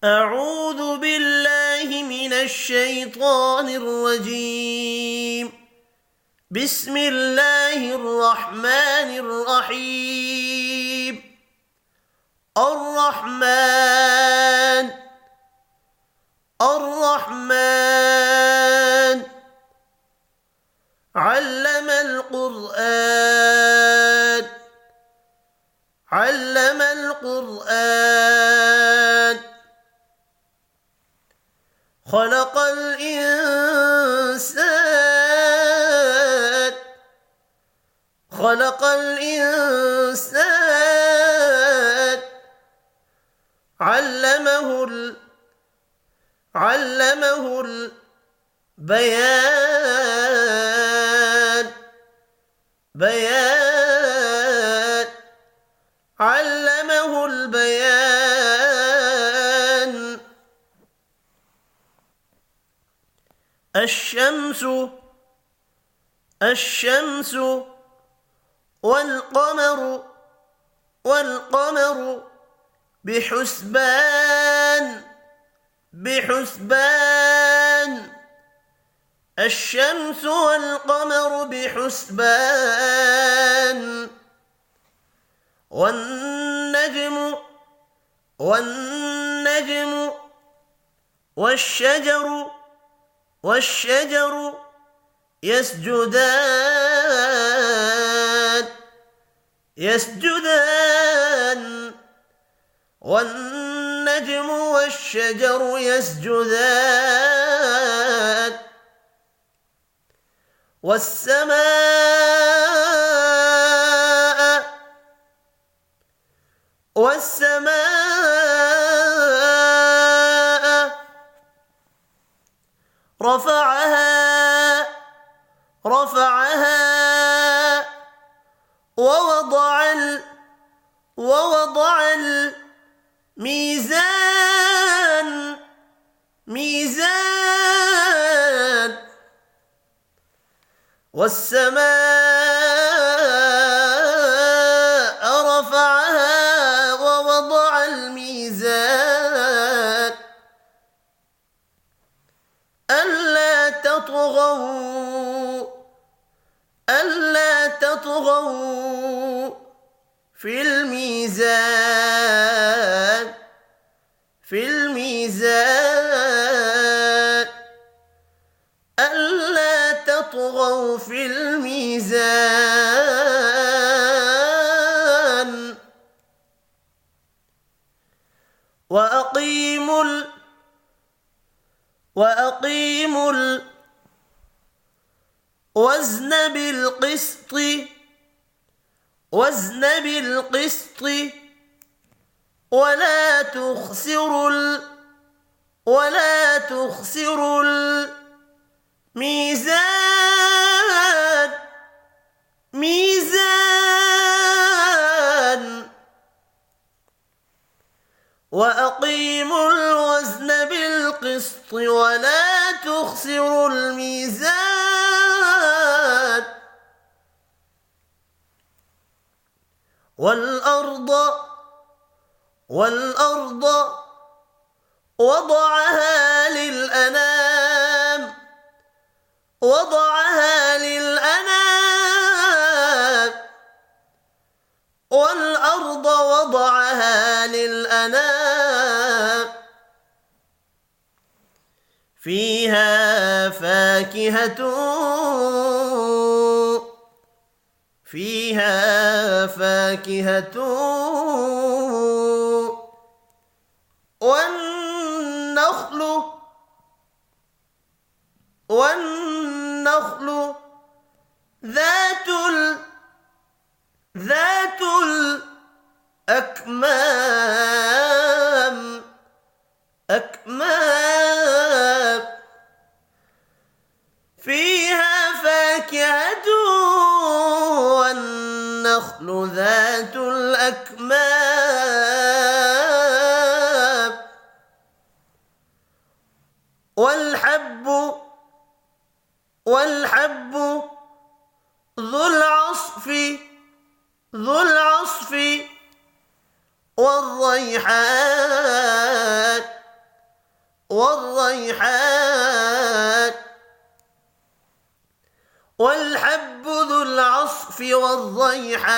أعوذ بالله من الشيطان الرجيم. بسم الله الرحمن الرحيم. الرحمن الرحمن علم القرآن علم القرآن خلق الإنسان خلق الإنسان علمه البيان علمه البيان. الشمس والقمر بحسبان الشمس والقمر بحسبان. والنجم والشجر يسجدان والنجم والشجر يسجدان. والسماء رفعها ووضع الميزان والسماء رفعها ووضع الميزان ألا تطغوا في الميزان ألا تطغوا في الميزان. وأقيموا الوزن بالقسط ولا تخسروا الميزان. وأقيموا الوزن بالقسط ولا تخسروا الميزان. والأرض وضعها للأنام والأرض وضعها للأنام. فيها فاكهة والنخل ذات الأكمام فيها فاكهة والنخل ذات الأكمام. والحب ذو العصف والريحان والريحان والحب ذو العصف والريحان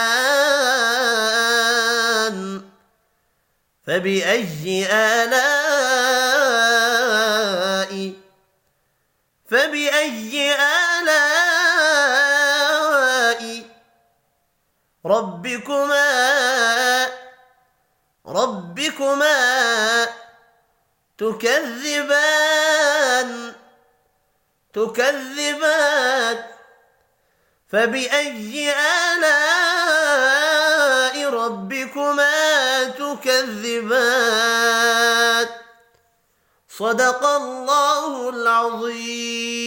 فبأي آلاء ربكما تكذبان فبأي آلاء ربكما تكذبان صدق الله العظيم.